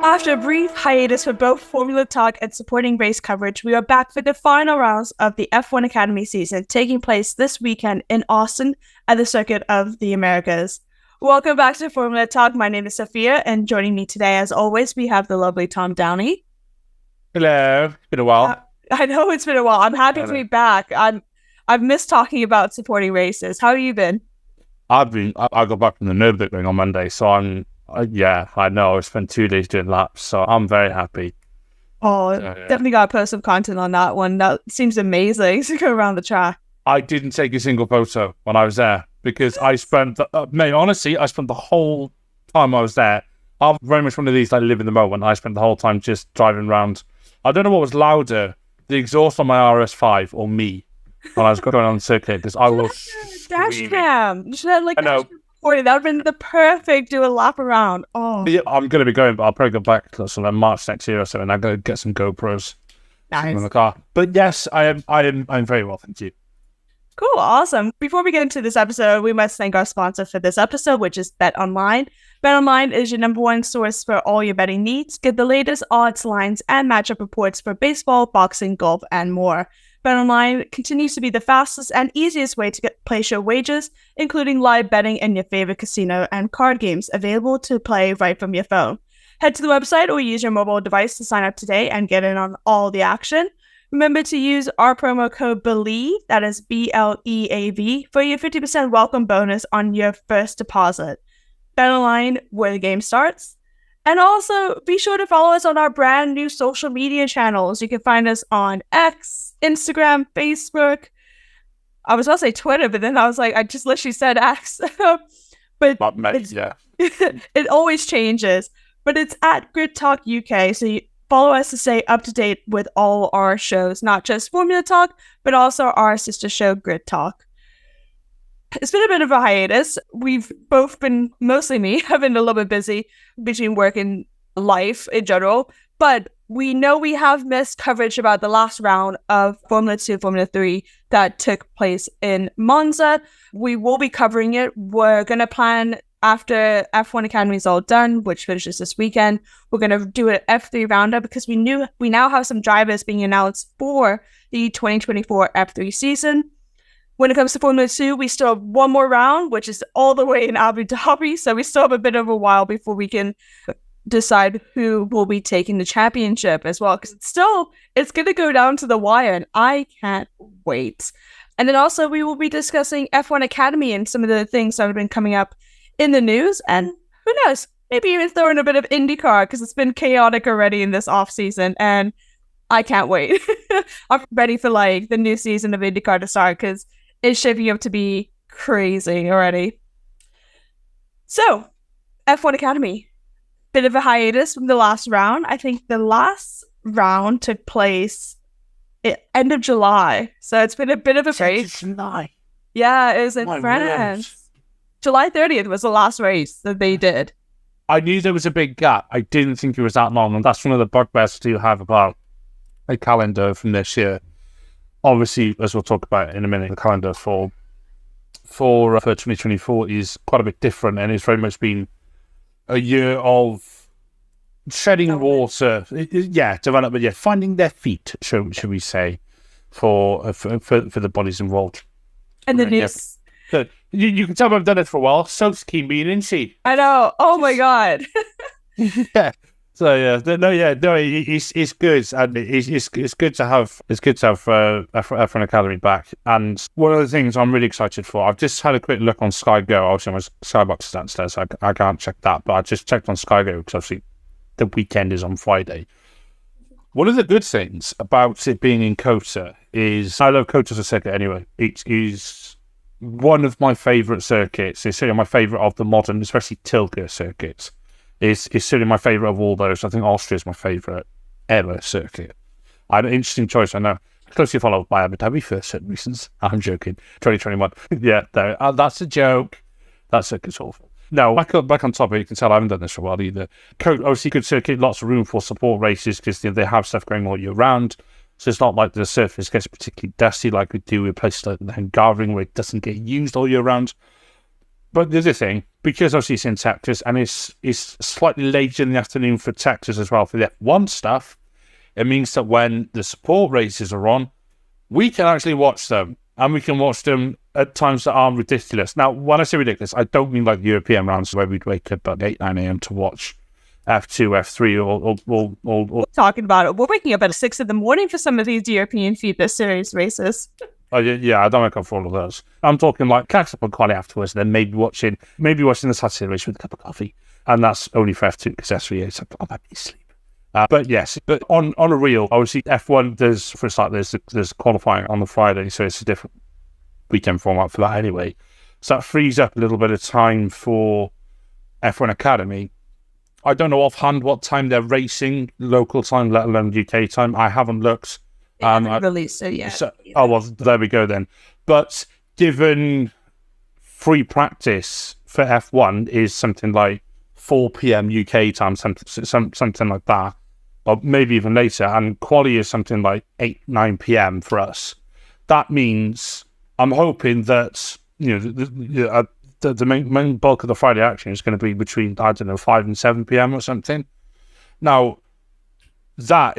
After a brief hiatus for both Formula Talk and supporting race coverage, we are back for the final rounds of the F1 Academy season, taking place this weekend in Austin at the Circuit of the Americas. Welcome back to Formula Talk. My name is Sophia, and joining me today, as always, we have the lovely Tom Downey. Hello. It's been a while. I know it's been a while. I'm happy to be back. I've missed talking about supporting races. How have you been? I got back from the Nürburgring on Monday, so I know. I spent 2 days doing laps, so I'm very happy. Definitely got to post some content on that one. That seems amazing to go around the track. I didn't take a single photo when I was there because I spent, I spent the whole time I was there. I'm very much one of these that live in the moment. I spent the whole time just driving around. I don't know what was louder, the exhaust on my RS5 or me when I was going on the circuit, because I was dash cam. You should have I know. That would have been the perfect do a lap around. Oh, Yeah, I'm going to be going, but I'll probably go back to sort of March next year or so, and I'm going to get some GoPros in the car. But yes, I'm very well, thank you. Cool, awesome. Before we get into this episode, we must thank our sponsor for this episode, which is BetOnline. BetOnline is your number one source for all your betting needs. Get the latest odds, lines, and matchup reports for baseball, boxing, golf, and more. BetOnline continues to be the fastest and easiest way to place your wagers, including live betting in your favorite casino and card games available to play right from your phone. Head to the website or use your mobile device to sign up today and get in on all the action. Remember to use our promo code BELIEVE, that is BLEAV, for your 50% welcome bonus on your first deposit. BetOnline, where the game starts. And also, be sure to follow us on our brand new social media channels. You can find us on X, Instagram, Facebook. I was about to say Twitter, but then I was like, I just literally said X. But it always changes. But it's at Grid Talk UK, so you follow us to stay up to date with all our shows, not just Formula Talk, but also our sister show, Grid Talk. It's been a bit of a hiatus. We've both been, mostly me, have been a little bit busy between work and life in general, but we know we have missed coverage about the last round of Formula 2, Formula 3 that took place in Monza. We will be covering it. We're going to plan after F1 Academy is all done, which finishes this weekend. We're going to do an F3 roundup because we now have some drivers being announced for the 2024 F3 season. When it comes to Formula 2, we still have one more round, which is all the way in Abu Dhabi. So we still have a bit of a while before we can decide who will be taking the championship as well. Because it's going to go down to the wire, and I can't wait. And then also we will be discussing F1 Academy and some of the things that have been coming up in the news. And who knows, maybe even throw in a bit of IndyCar because it's been chaotic already in this off season. And I can't wait. I'm ready for the new season of IndyCar to start because it's shaping up to be crazy already. So, F1 Academy. Bit of a hiatus from the last round. I think the last round took place end of July. So it's been a bit of a break. July. Yeah, it was in France. July 30th was the last race that they did. I knew there was a big gap. I didn't think it was that long. And that's one of the bugbears to have about a calendar from this year. Obviously, as we'll talk about in a minute, the calendar for 2024 is quite a bit different, and it's very much been a year of shedding water. Development. Finding their feet, should we say, for the bodies involved. And the news. So you can tell I've done it for a while. So's keen being, isn't she? I know. Oh my god. Yeah. So it's good, and it's good to have F1 Academy back. And one of the things I'm really excited for, I've just had a quick look on Sky Go. Obviously, my Skybox is downstairs, so I can't check that. But I just checked on Sky Go because obviously the weekend is on Friday. One of the good things about it being in COTA is I love COTA as a circuit anyway. It is one of my favourite circuits. It's certainly my favourite of the modern, especially Tilke circuits. Is certainly my favourite of all those. I think Austria is my favourite ever circuit. I had an interesting choice, I know. Closely followed by Abu Dhabi for certain reasons. I'm joking. 2021. Yeah, no, that's a joke. That circuit's awful. No, back on topic, you can tell I haven't done this for a while either. Obviously, good circuit, lots of room for support races because they have stuff going all year round. So it's not like the surface gets particularly dusty like we do with places like the Hungaroring where it doesn't get used all year round. But the other thing, because obviously it's in Texas and it's slightly later in the afternoon for Texas as well for the F1 stuff, it means that when the support races are on, we can actually watch them, and we can watch them at times that aren't ridiculous. Now, when I say ridiculous, I don't mean like the European rounds where we'd wake up at 8, 9 a.m. to watch F2, F3, or talking about it. We're waking up at 6 in the morning for some of these European FIBA series races. Oh, yeah, I don't wake up for all of those. I'm talking like catch up on quality afterwards, and then maybe watching the Saturday race with a cup of coffee, and that's only for F2 because F3 is I might be asleep. But yes, but on a real, obviously F1 there's qualifying on the Friday, so it's a different weekend format for that anyway. So that frees up a little bit of time for F1 Academy. I don't know offhand what time they're racing, local time, let alone UK time. I haven't looked. They haven't released it yet. Well, there we go then. But given free practice for F1 is something like 4 p.m. UK time, something like that, or maybe even later, and quali is something like 8, 9 p.m. for us. That means I'm hoping that the main bulk of the Friday action is going to be between 5 and 7 p.m. or something. Now, that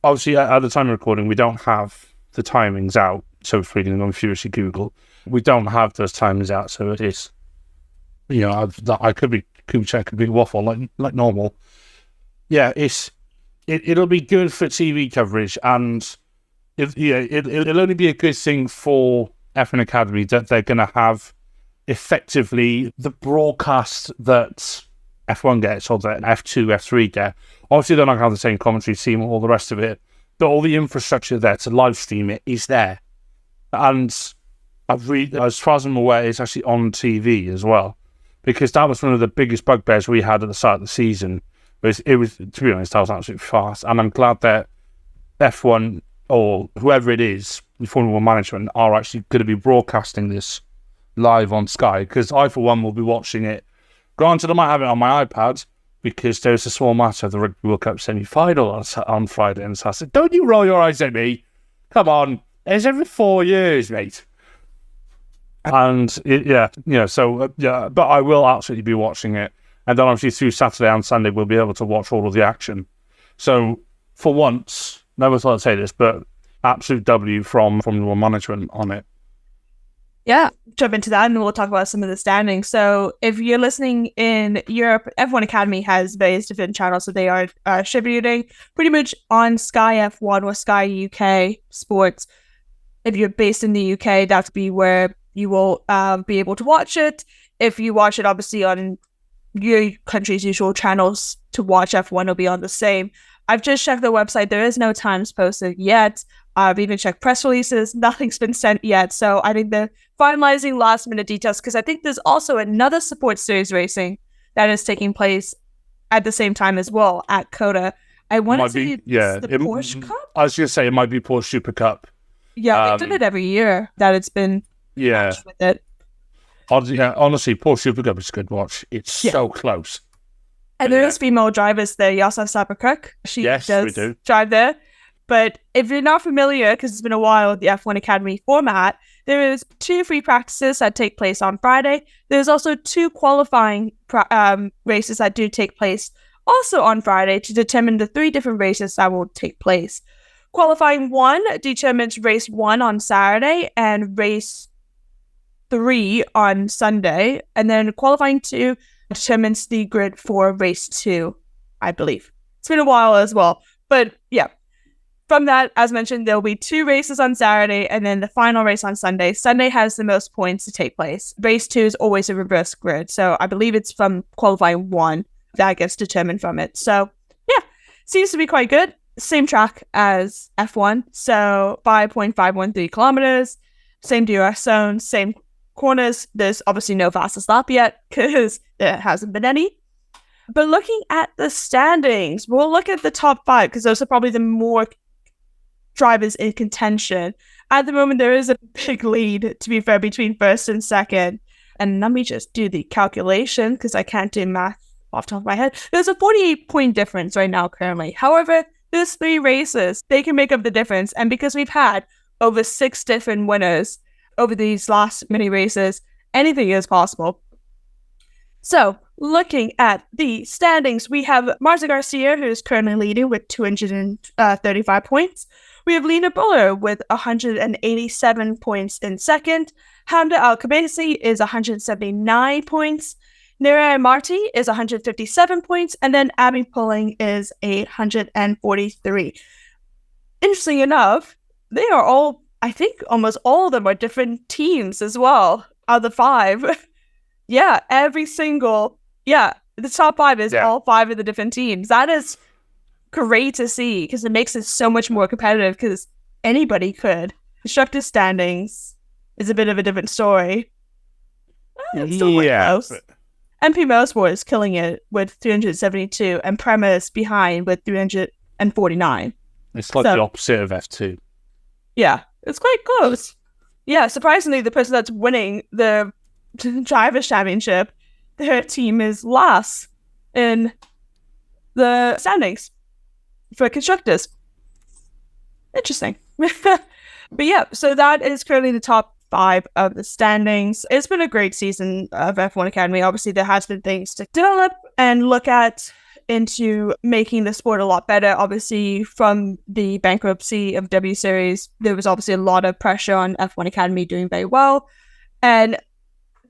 obviously at the time of recording, we don't have the timings out. So freaking on furiously Google, we don't have those timings out. So it is, I could be waffle like normal. Yeah, it'll be good for TV coverage, and it'll only be a good thing for F1 Academy that they're going to have effectively the broadcast that F1 gets or that F2, F3 get. Obviously, they're not going to have the same commentary team or all the rest of it, but all the infrastructure there to live stream it is there. And as far as I'm aware, it's actually on TV as well, because that was one of the biggest bugbears we had at the start of the season. It was, to be honest, I was absolutely fast, and I'm glad that F1 or whoever it is, the Formula 1 management, are actually going to be broadcasting this live on Sky, because I, for one, will be watching it. Granted, I might have it on my iPad, because there's a small match of the Rugby World Cup semi-final on Friday and Saturday. Don't you roll your eyes at me. Come on. It's every 4 years, mate. And, but I will absolutely be watching it. And then obviously through Saturday and Sunday, we'll be able to watch all of the action. So, for once, never thought I'd say this, but absolute W from the management on it. Yeah, jump into that and we'll talk about some of the standings. So if you're listening in Europe, F1 Academy has various different channels that they are distributing pretty much on Sky F1 or Sky UK Sports. If you're based in the UK, that'll be where you will be able to watch it. If you watch it, obviously, on your country's usual channels to watch F1, it'll be on the same. I've just checked the website. There is no times posted yet. I've even checked press releases. Nothing's been sent yet. So I think they're finalizing last minute details, because I think there's also another support series racing that is taking place at the same time as well at COTA. I want to say the Porsche Cup? I was going to say it might be Porsche Super Cup. Yeah, they've done it every year that it's been with it. Honestly, Porsche Super Cup is a good watch. It's so close. And there is female drivers there. You also have Sabra Cook. She does drive there. But if you're not familiar, because it's been a while with the F1 Academy format, there is 2 free practices that take place on Friday. There's also 2 qualifying races that do take place also on Friday to determine the 3 different races that will take place. Qualifying 1 determines race 1 on Saturday and race 3 on Sunday. And then qualifying 2 determines the grid for race 2, I believe. It's been a while as well. But yeah. From that, as mentioned, there will be 2 races on Saturday and then the final race on Sunday. Sunday has the most points to take place. Race 2 is always a reverse grid. So I believe it's from qualifying 1 that gets determined from it. So yeah, seems to be quite good. Same track as F1. So 5.513 kilometers, same DRS zone, same corners. There's obviously no fastest lap yet because there hasn't been any. But looking at the standings, we'll look at the top 5 because those are probably the more drivers in contention. At the moment, there is a big lead, to be fair, between first and second. And let me just do the calculation because I can't do math off the top of my head. There's a 48-point difference right now currently. However, there's 3 races. They can make up the difference. And because we've had over 6 different winners over these last many races, anything is possible. So, looking at the standings, we have Marta Garcia, who is currently leading with 235 points. We have Lena Buller with 187 points in second. Hamda Al-Khabaisi is 179 points. Nerea Marti is 157 points. And then Abby Pulling is 143. Interesting enough, they are all, I think almost all of them are different teams as well, out of the 5. Yeah, every single, the top 5 is all 5 of the different teams. That is great to see because it makes it so much more competitive because anybody could. Constructor standings is a bit of a different story. It's still close. MP Motorsport is killing it with 372 and Premise behind with 349. It's like the opposite of F2. Yeah, it's quite close. Yeah, surprisingly, the person that's winning the Drivers' Championship, their team is last in the standings for constructors. Interesting. But yeah, so that is currently the top 5 of the standings. It's been a great season of F1 Academy. Obviously, there has been things to develop and look at into making the sport a lot better. Obviously, from the bankruptcy of W Series, there was obviously a lot of pressure on F1 Academy doing very well. And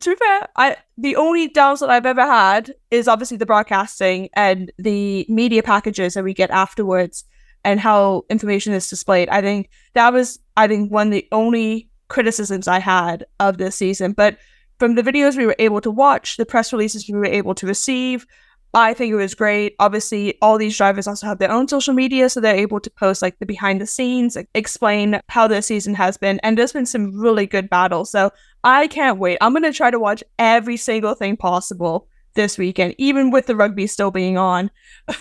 to be fair, the only downside I've ever had is obviously the broadcasting and the media packages that we get afterwards and how information is displayed. I think that was, one of the only criticisms I had of this season. But from the videos we were able to watch, the press releases we were able to receive, I think it was great. Obviously, all these drivers also have their own social media, so they're able to post like the behind the scenes, explain how their season has been, and there's been some really good battles. So I can't wait. I'm going to try to watch every single thing possible this weekend, even with the rugby still being on.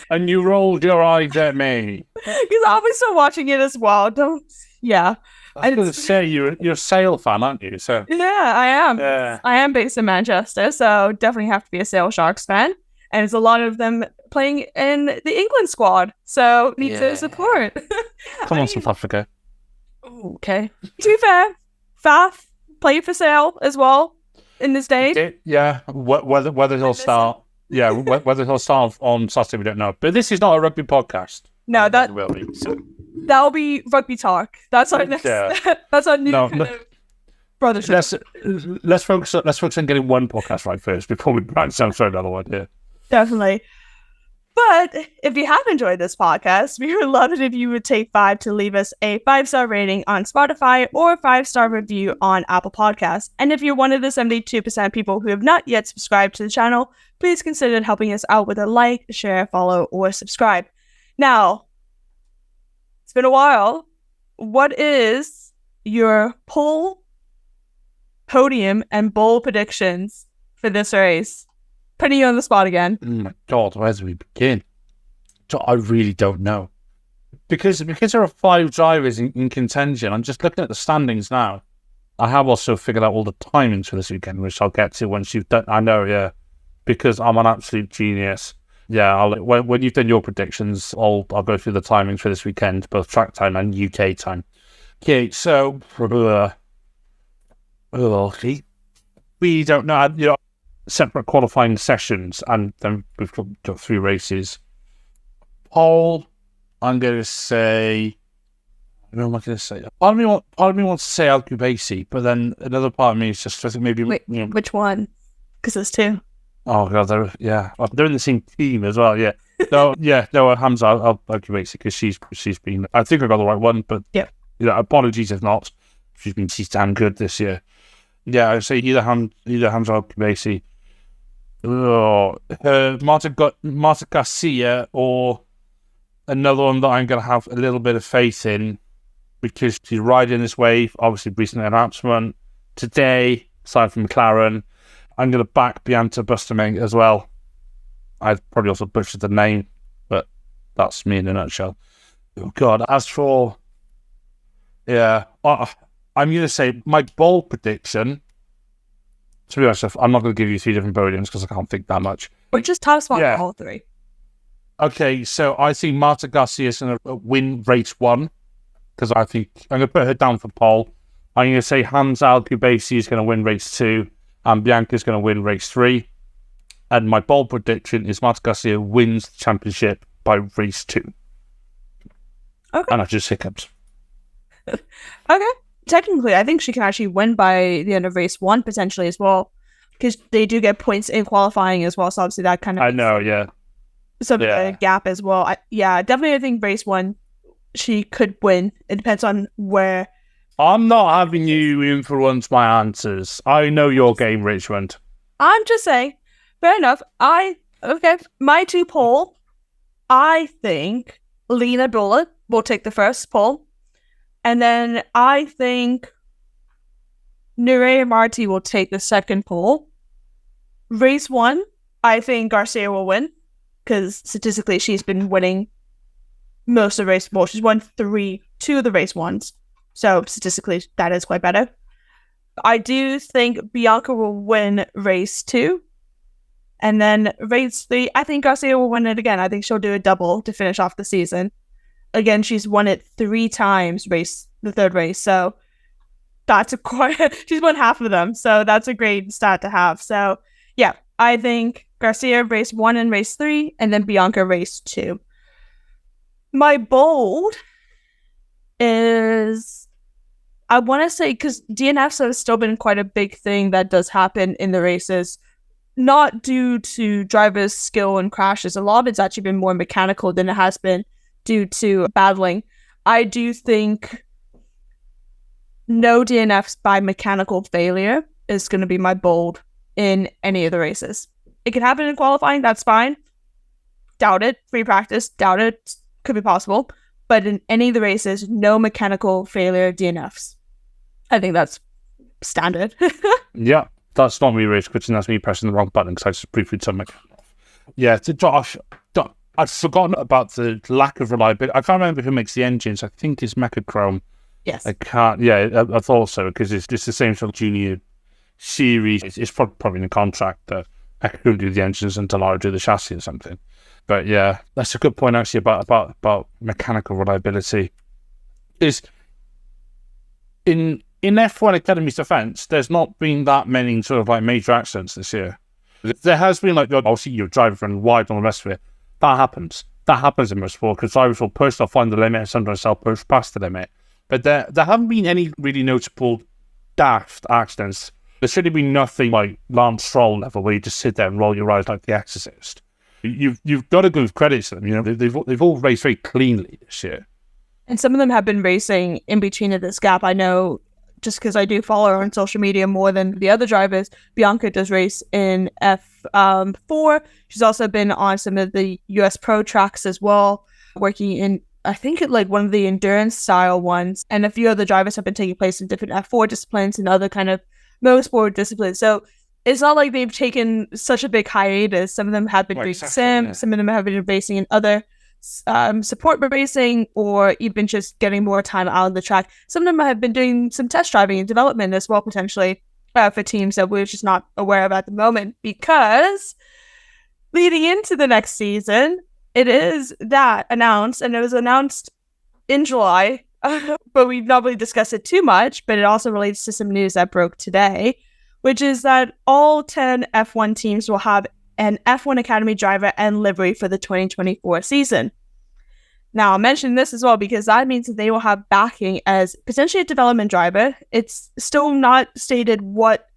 And you rolled your eyes at me. Because I'll be still watching it as well. I was going to say, you're a Sale fan, aren't you? So yeah, I am. Yeah. I am based in Manchester, so definitely have to be a Sale Sharks fan. And there's a lot of them playing in the England squad, so need to support. Come on, South Africa. Okay. To be fair, Faf played for Sale as well in this day. Yeah, whether he'll start. Yeah, whether he'll start on Saturday, we don't know. But this is not a rugby podcast. No, that will be. So. That'll be rugby talk. That's our next. That's our new kind of brothership. Let's focus on getting one podcast right first before we branch out for another one. Yeah. Definitely. But if you have enjoyed this podcast, we would love it if you would take 5 to leave us a 5-star rating on Spotify or a 5-star review on Apple Podcasts. And if you're one of the 72% of people who have not yet subscribed to the channel, please consider helping us out with a like, share, follow, or subscribe. Now, it's been a while. What is your pole, podium, and bowl predictions for this race? Putting you on the spot again. Oh my God, where do we begin? I really don't know. Because there are 5 drivers in contention, I'm just looking at the standings now. I have also figured out all the timings for this weekend, which I'll get to once you've done. I know, yeah. Because I'm an absolute genius. Yeah, when you've done your predictions, I'll go through the timings for this weekend, both track time and UK time. Okay, so we don't know. Separate qualifying sessions, and then we've got 3 races. Pole, I'm going to say. What am I going to say? Part of me wants to say Al-Khabaisi, but then another part of me is just maybe. Wait, which one? Because there's 2. Oh God, they're in the same team as well. Yeah, no, Hamza Al-Khabaisi because she's been. I think I got the right one, but yeah, apologies if not. She's damn good this year. Yeah, I say either Hamza Al-Khabaisi. Marta Garcia or another one that I'm going to have a little bit of faith in because she's riding this wave. Obviously, recent announcement today, aside from McLaren, I'm going to back Bianca Bustamante as well. I've probably also butchered the name, but that's me in a nutshell. Oh God, as for I'm going to say my bold prediction. To be honest, I'm not going to give you 3 different podiums because I can't think that much. Or just top spot for all 3. Okay, so I think Marta Garcia is going to win race 1 because I think I'm going to put her down for pole. I'm going to say Hamza Al-Khabaisi is going to win race 2, and Bianca's going to win race 3. And my bold prediction is Marta Garcia wins the championship by race 2. Okay. And I just hiccups. Okay. Technically, I think she can actually win by the end of race 1 potentially as well, because they do get points in qualifying as well. So obviously that kind of I know, yeah. Some gap as well. Definitely I think race 1 she could win. It depends on where. I'm not having you influence my answers. I know your game, Richmond. I'm just saying. Fair enough. My 2 poll. I think Lena Bullet will take the first poll. And then I think Nerea Marti will take the second poll. Race 1, I think Garcia will win. Because statistically, she's been winning most of the race. Well, she's won 2 of the race 1s. So statistically, that is quite better. I do think Bianca will win race 2. And then race 3, I think Garcia will win it again. I think she'll do a double to finish off the season. Again, she's won it 3 times, the third race. So that's she's won half of them. So that's a great stat to have. So yeah, I think Garcia race 1 and race 3, and then Bianca race 2. My bold is, I want to say, because DNFs have still been quite a big thing that does happen in the races, not due to drivers' skill and crashes. A lot of it's actually been more mechanical than it has been due to battling. I do think no DNFs by mechanical failure is going to be my bold in any of the races. It can happen in qualifying, that's fine. Doubt it. Free practice, doubt it. Could be possible. But in any of the races, no mechanical failure DNFs. I think that's standard. Yeah, that's not me race quitting, that's me pressing the wrong button because I just briefly turned my camera off. Yeah, to Josh, I'd forgotten about the lack of reliability. I can't remember who makes the engines. I think it's Mechachrome. Yes. I thought so, because it's just the same sort of junior series. It's probably in the contract that I couldn't do the engines until I would do the chassis or something. But yeah, that's a good point actually about mechanical reliability. Is in F1 Academy's defense, there's not been that many sort of like major accidents this year. There has been like, obviously you're driving running wide and all the rest of it. That happens. That happens in motorsport because drivers will push, they'll find the limit, and sometimes they'll push past the limit. But there haven't been any really notable daft accidents. There should have been nothing like Lance Stroll level where you just sit there and roll your eyes like The Exorcist. You've got to give credit to them. You know, they've all raced very cleanly this year. And some of them have been racing in between of this gap. I know, just because I do follow her on social media more than the other drivers, Bianca does race in F4. She's also been on some of the US Pro tracks as well, working in, I think, like one of the endurance style ones. And a few other drivers have been taking place in different F4 disciplines and other kind of motorsport disciplines. So it's not like they've taken such a big hiatus. Some of them have been doing sim, some of them have been racing in other support racing, or even just getting more time out on the track. Some of them have been doing some test driving and development as well, potentially, for teams that we're just not aware of at the moment, because leading into the next season, it is that announced, and it was announced in July, but we've not really discussed it too much, but it also relates to some news that broke today, which is that all 10 F1 teams will have an F1 Academy driver and livery for the 2024 season. Now, I'll mention this as well because that means that they will have backing as potentially a development driver. It's still not stated what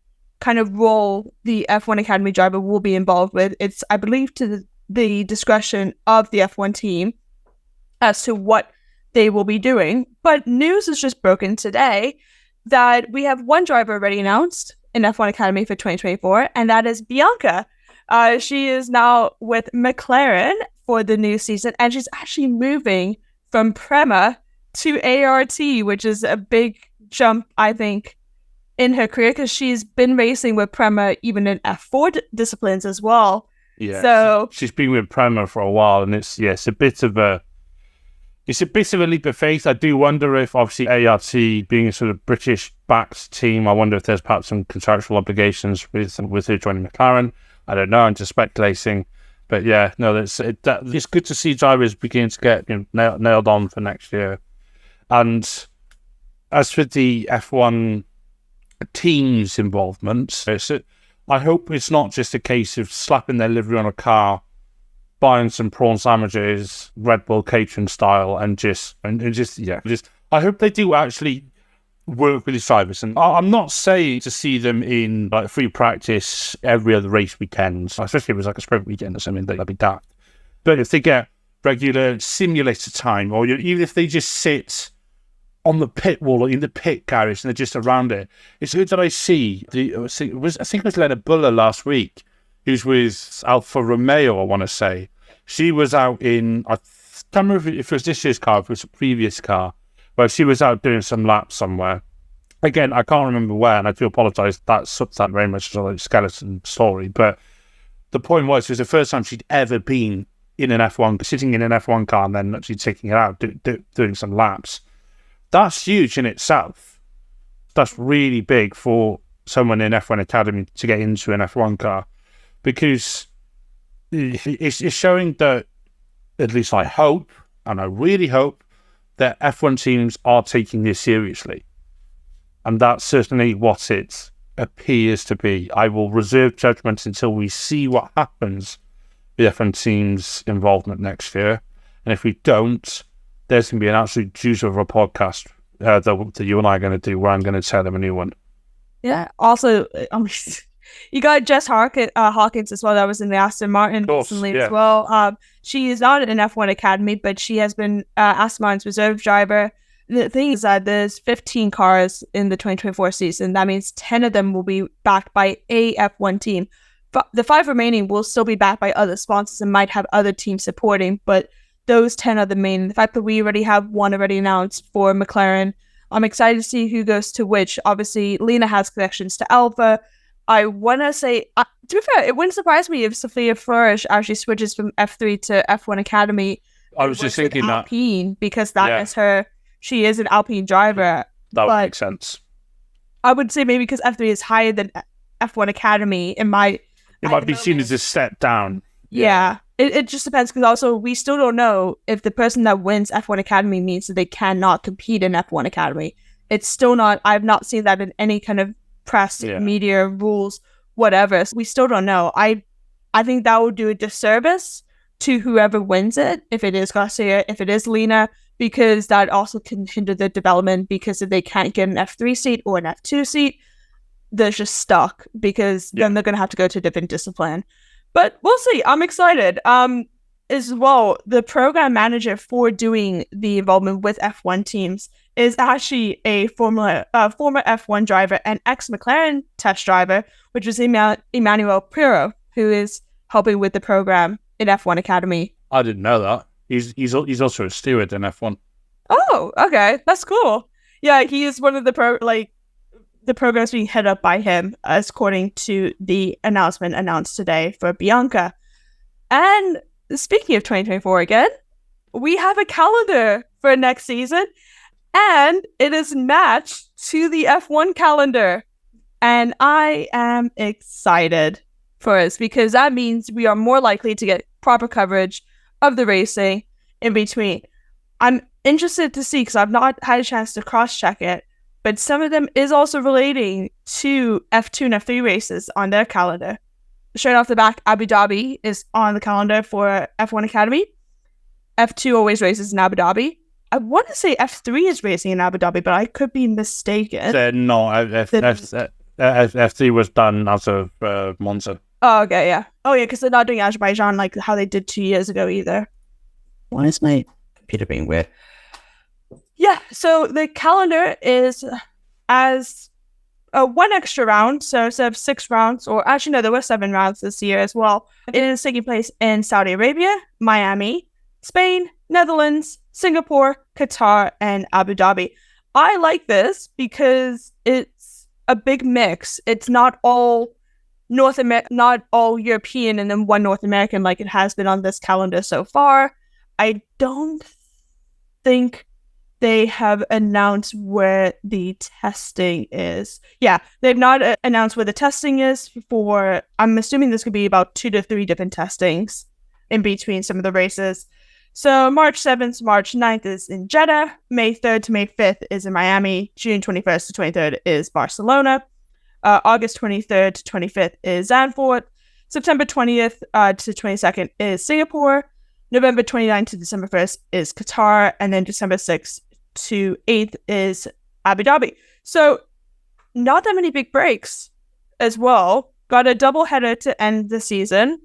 kind of role the F1 Academy driver will be involved with. It's, I believe, to the discretion of the F1 team as to what they will be doing. But news is just broken today that we have one driver already announced in F1 Academy for 2024, and that is Bianca. She is now with McLaren for the new season, and she's actually moving from Prema to ART, which is a big jump, I think, in her career, because she's been racing with Prema even in F4 disciplines as well. Yeah, so she's been with Prema for a while, and it's a bit of a leap of faith. I do wonder if, obviously, ART being a sort of British-backed team, I wonder if there's perhaps some contractual obligations with her joining McLaren. I don't know. I'm just speculating, but yeah, no, it's good to see drivers beginning to get nailed on for next year. And as for the F1 team's involvement, I hope it's not just a case of slapping their livery on a car, buying some prawn sandwiches, Red Bull catering style, and just. I hope they do actually work with the drivers. And I'm not saying to see them in like free practice every other race weekend, especially if it was like a sprint weekend or something, that'd be daft. But if they get regular simulator time, or even if they just sit on the pit wall or in the pit garage and they're just around it, it's good that I see. I think it was Lena Buller last week, who's with Alfa Romeo, I want to say. She was out in, I can't remember if it was this year's car, if it was a previous car, but she was out doing some laps somewhere. Again, I can't remember where, and I do apologise. That's that very much a skeleton story. But the point was, it was the first time she'd ever been in an F1, sitting in an F1 car and then actually taking it out, doing some laps. That's huge in itself. That's really big for someone in F1 Academy to get into an F1 car, because it's showing that, at least I hope, and I really hope, that F1 teams are taking this seriously. And that's certainly what it appears to be. I will reserve judgment until we see what happens with F1 teams' involvement next year. And if we don't, there's going to be an absolute juice of a podcast that you and I are going to do, where I'm going to tell them a new one. Yeah. Also, you got Jess Hawkins as well. That was in the Aston Martin recently as well. She is not in F1 Academy, but she has been Aston Martin's reserve driver. The thing is that there's 15 cars in the 2024 season. That means 10 of them will be backed by a F1 team. The 5 remaining will still be backed by other sponsors and might have other teams supporting, but those 10 are the main. The fact that we already have one already announced for McLaren, I'm excited to see who goes to which. Obviously, Lena has connections to Alpha. I want to say, to be fair, it wouldn't surprise me if Sophia Flourish actually switches from F3 to F1 Academy. I was just thinking Alpine, because that is her. She is an Alpine driver. That would make sense. I would say maybe because F3 is higher than F1 Academy, it might be seen as a step down. Yeah. It just depends, because also we still don't know if the person that wins F1 Academy means that they cannot compete in F1 Academy. It's still not, I've not seen that in any kind of press, media, rules, whatever. So we still don't know. I think that would do a disservice to whoever wins it, if it is Garcia, if it is Lena, because that also can hinder the development, because if they can't get an F3 seat or an F2 seat, they're just stuck, because then they're going to have to go to a different discipline. But we'll see. I'm excited. As well, the program manager for doing the involvement with F1 teams is actually a former F1 driver and ex-McLaren test driver, which is Emmanuel Pirro, who is helping with the program in F1 Academy. I didn't know that. He's also a steward in F1. Oh, okay. That's cool. Yeah, he is one of the programs being headed up by him, as according to the announcement announced today for Bianca. And speaking of 2024 again, we have a calendar for next season, and it is matched to the F1 calendar. And I am excited for us, because that means we are more likely to get proper coverage of the racing in between. I'm interested to see, because I've not had a chance to cross-check it, but some of them is also relating to F2 and F3 races on their calendar. Straight off the back, Abu Dhabi is on the calendar for F1 Academy. F2 always races in Abu Dhabi. I want to say F3 is racing in Abu Dhabi, but I could be mistaken. No, F3 was done out of Monza. Oh, okay, yeah. Oh, yeah, because they're not doing Azerbaijan like how they did 2 years ago either. Why is my computer being weird? Yeah, so the calendar is as one extra round. So instead of 6 rounds, or actually no, there were 7 rounds this year as well. It is taking place in Saudi Arabia, Miami, Spain, Netherlands, Singapore, Qatar, and Abu Dhabi. I like this because it's a big mix. It's not all not all European and then one North American like it has been on this calendar so far. I don't think they have announced where the testing is. Yeah, they've not announced where the testing is for, I'm assuming this could be about 2 to 3 different testings in between some of the races. So March 7th to March 9th is in Jeddah, May 3rd to May 5th is in Miami, June 21st to 23rd is Barcelona. August 23rd to 25th is Zandvoort. September 20th to 22nd is Singapore. November 29th to December 1st is Qatar. And then December 6th to 8th is Abu Dhabi. So not that many big breaks as well. Got a double header to end the season.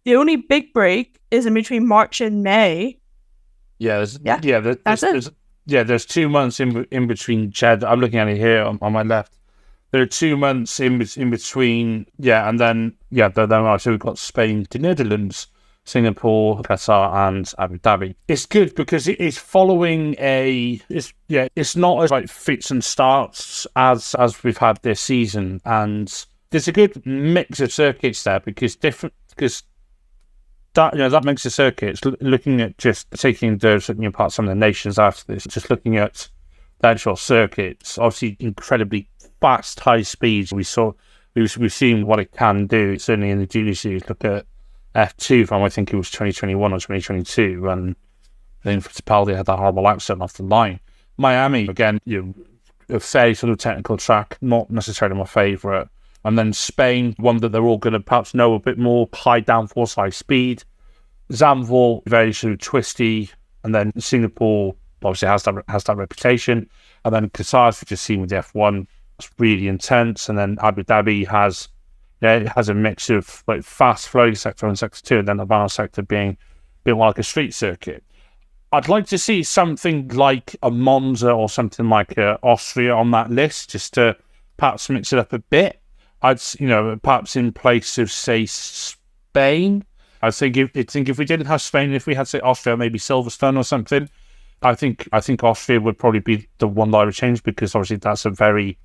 The only big break is in between March and May. There's 2 months in between Jeddah. I'm looking at it here on my left. There are 2 months in between, and then so we've got Spain, the Netherlands, Singapore, Qatar, and Abu Dhabi. It's good because it's following it's not as like fits and starts as we've had this season, and there's a good mix of circuits there because that makes the circuits. Looking at just taking those apart some of the nations after this, just looking at the actual circuits, obviously incredibly fast, high speeds. We've seen what it can do. Certainly in the junior series, look at F2 from I think it was 2021 or 2022, and then Fittipaldi had that horrible accident off the line. Miami again, a fairly sort of technical track, not necessarily my favourite. And then Spain, one that they're all going to perhaps know a bit more, high downforce, high speed. Zandvoort, very sort of twisty. And then Singapore obviously has that reputation. And then Qatar, as we've just seen with the F1, it's really intense. And then Abu Dhabi has a mix of like fast flowing sector and sector 2, and then the balance sector being a bit more like a street circuit. I'd like to see something like a Monza or something like Austria on that list, just to perhaps mix it up a bit. Perhaps in place of, say, Spain. I think if we didn't have Spain, if we had, say, Austria, maybe Silverstone or something, I think Austria would probably be the one that I would change, because obviously that's a very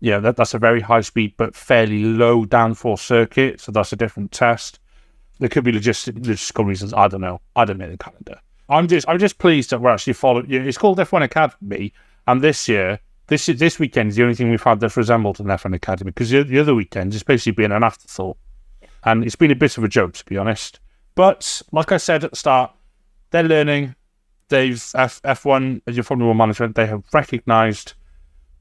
high speed but fairly low downforce circuit, so that's a different test. There could be logistical reasons. I don't know. I don't know the calendar. I'm just pleased that we're actually following. It's called F1 Academy, and this year. This weekend is the only thing we've had that's resembled an F1 Academy, because the other weekend it's basically been an afterthought. And it's been a bit of a joke, to be honest. But, like I said at the start, they're learning. F1, as your Formula 1 management, they have recognised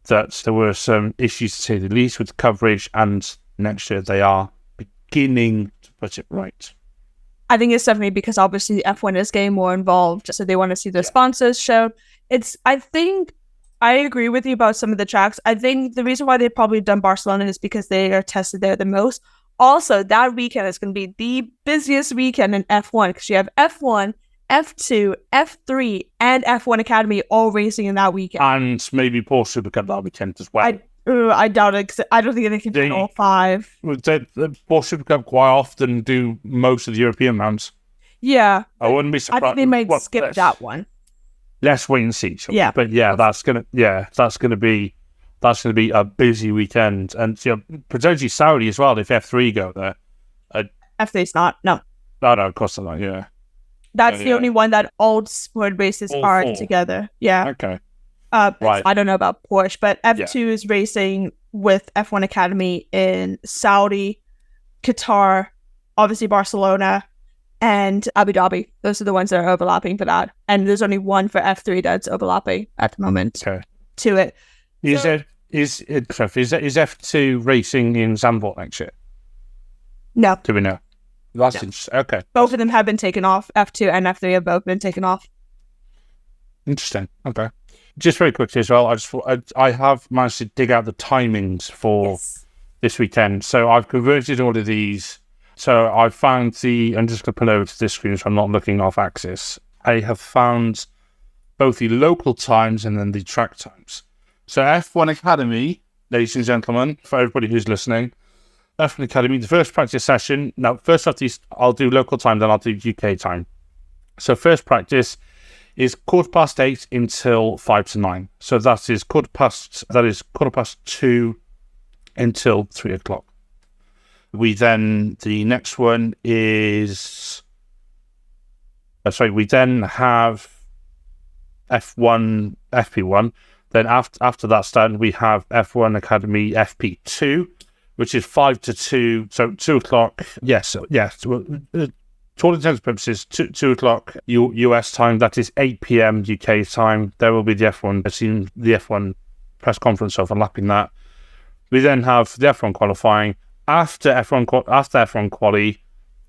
that there were some issues, to say the least, with coverage, and next year they are beginning to put it right. I think it's definitely because obviously F1 is getting more involved, so they want to see the sponsors show. I agree with you about some of the tracks. I think the reason why they've probably done Barcelona is because they are tested there the most. Also, that weekend is going to be the busiest weekend in F1, because you have F1, F2, F3, and F1 Academy all racing in that weekend. And maybe Porsche Supercup that weekend as well. I doubt it. I don't think they can do all five. The Porsche Supercup quite often do most of the European rounds. Yeah. I wouldn't be surprised. I think they might skip that one. Let's wait and see. Yeah, but that's gonna be a busy weekend, and potentially Saudi as well if F3 go there. F3's not. No, of course not. Yeah, that's the only one that all sport races are together. Yeah. Okay. Right. I don't know about Porsche, but F2 is racing with F1 Academy in Saudi, Qatar, obviously Barcelona, and Abu Dhabi. Those are the ones that are overlapping for that. And there's only one for F3 that's overlapping at the moment to it. Is F2 racing in Zandvoort next year? No. Do we know? That's interesting. Okay. Both of them have been taken off. F2 and F3 have both been taken off. Interesting. Okay. Just very quickly as well, I have managed to dig out the timings for this weekend. So I've converted all of these. So I found I'm just going to pull over to this screen so I'm not looking off axis. I have found both the local times and then the track times. So F1 Academy, ladies and gentlemen, for everybody who's listening, F1 Academy, the first practice session. Now, first off, I'll do local time, then I'll do UK time. So first practice is 8:15 until 5 to 9. So that is quarter past 2 until 3 o'clock. The next one is, we then have F1, FP1. Then after that stand, we have F1 Academy FP2, which is 5 to 2, so 2 o'clock. Yes. To all intents and purposes, 2 o'clock US time. That is 8 p.m. UK time. There will be the F1 press conference overlapping that. We then have the F1 qualifying. After F1 quali,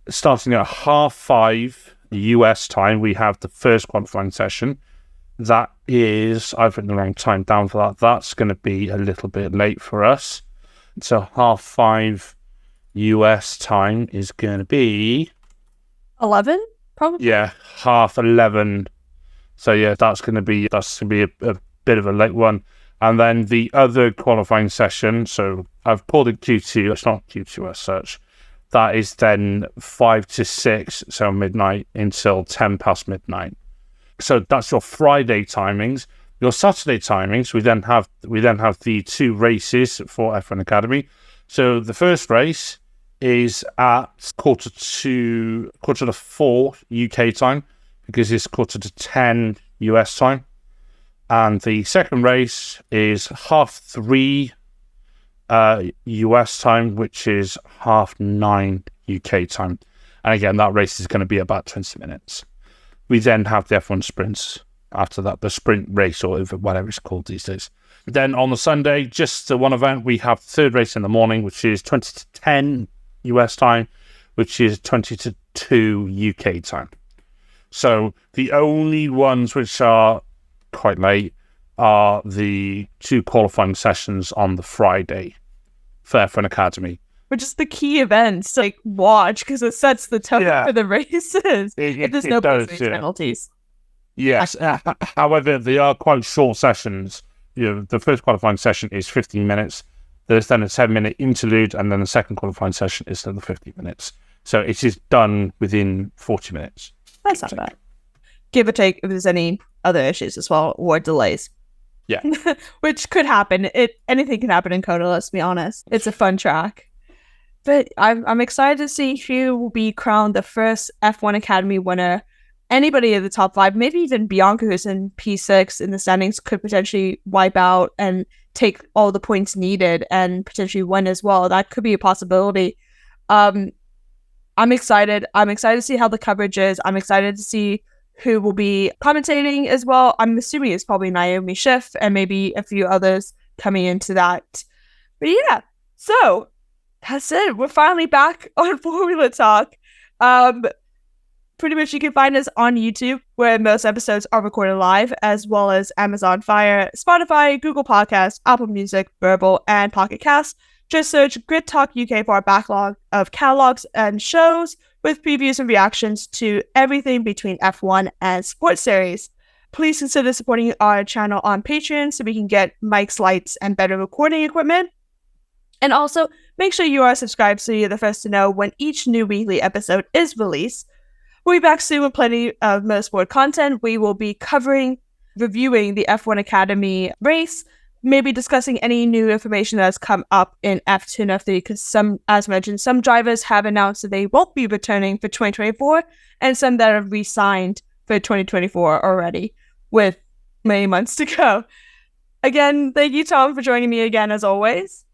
starting at 5:30 US time, we have the first qualifying session. That is, I've written the wrong time down for that. That's going to be a little bit late for us. So 5:30 US time is going to be 11, probably. Yeah, 11:30. So yeah, that's going to be a bit of a late one. And then the other qualifying session. So I've pulled it Q2. It's not Q2 as such. That is then 5 to 6, so midnight until 10 past midnight. So that's your Friday timings. Your Saturday timings, we then have the 2 races for F1 Academy. So the first race is at quarter to 4 UK time, because it's quarter to 10 US time. And the second race is 3:30 US time, which is 9:30 UK time. And again, that race is going to be about 20 minutes. We then have the F1 sprints after that, the sprint race, or whatever it's called these days. Then on the Sunday, just the one event, we have the third race in the morning, which is 20 to 10 US time, which is 20 to 2 UK time. So the only ones which are quite late are the 2 qualifying sessions on the Friday for F1 Academy. Which is the key events to watch, because it sets the tone for the races. If there's no penalties. Yes. However, they are quite short sessions. The first qualifying session is 15 minutes. There's then a 10-minute interlude, and then the second qualifying session is another 50 minutes. So it is done within 40 minutes. That's not bad. Give or take if there's any other issues as well, or delays. Yeah. Which could happen. Anything can happen in COTA, let's be honest. It's a fun track. But I'm excited to see who will be crowned the first F1 Academy winner. Anybody in the top 5, maybe even Bianca, who's in P6 in the standings, could potentially wipe out and take all the points needed and potentially win as well. That could be a possibility. I'm excited. I'm excited to see how the coverage is. I'm excited to see who will be commentating as well. I'm assuming it's probably Naomi Schiff and maybe a few others coming into that. But yeah, so that's it. We're finally back on Formula Talk. Pretty much you can find us on YouTube, where most episodes are recorded live, as well as Amazon Fire, Spotify, Google Podcasts, Apple Music, Verbal, and Pocket Cast. Just search Grid Talk UK for our backlog of catalogs and shows with previews and reactions to everything between F1 and sports series. Please consider supporting our channel on Patreon so we can get mics, lights, and better recording equipment. And also, make sure you are subscribed so you're the first to know when each new weekly episode is released. We'll be back soon with plenty of motorsport content. We will be reviewing the F1 Academy race, maybe discussing any new information that has come up in F2 and F3, because as mentioned, some drivers have announced that they won't be returning for 2024, and some that have re-signed for 2024 already, with many months to go. Again, thank you, Tom, for joining me again, as always.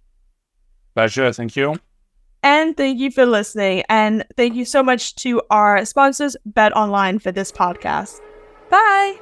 Pleasure, thank you. And thank you for listening. And thank you so much to our sponsors, Bet Online, for this podcast. Bye!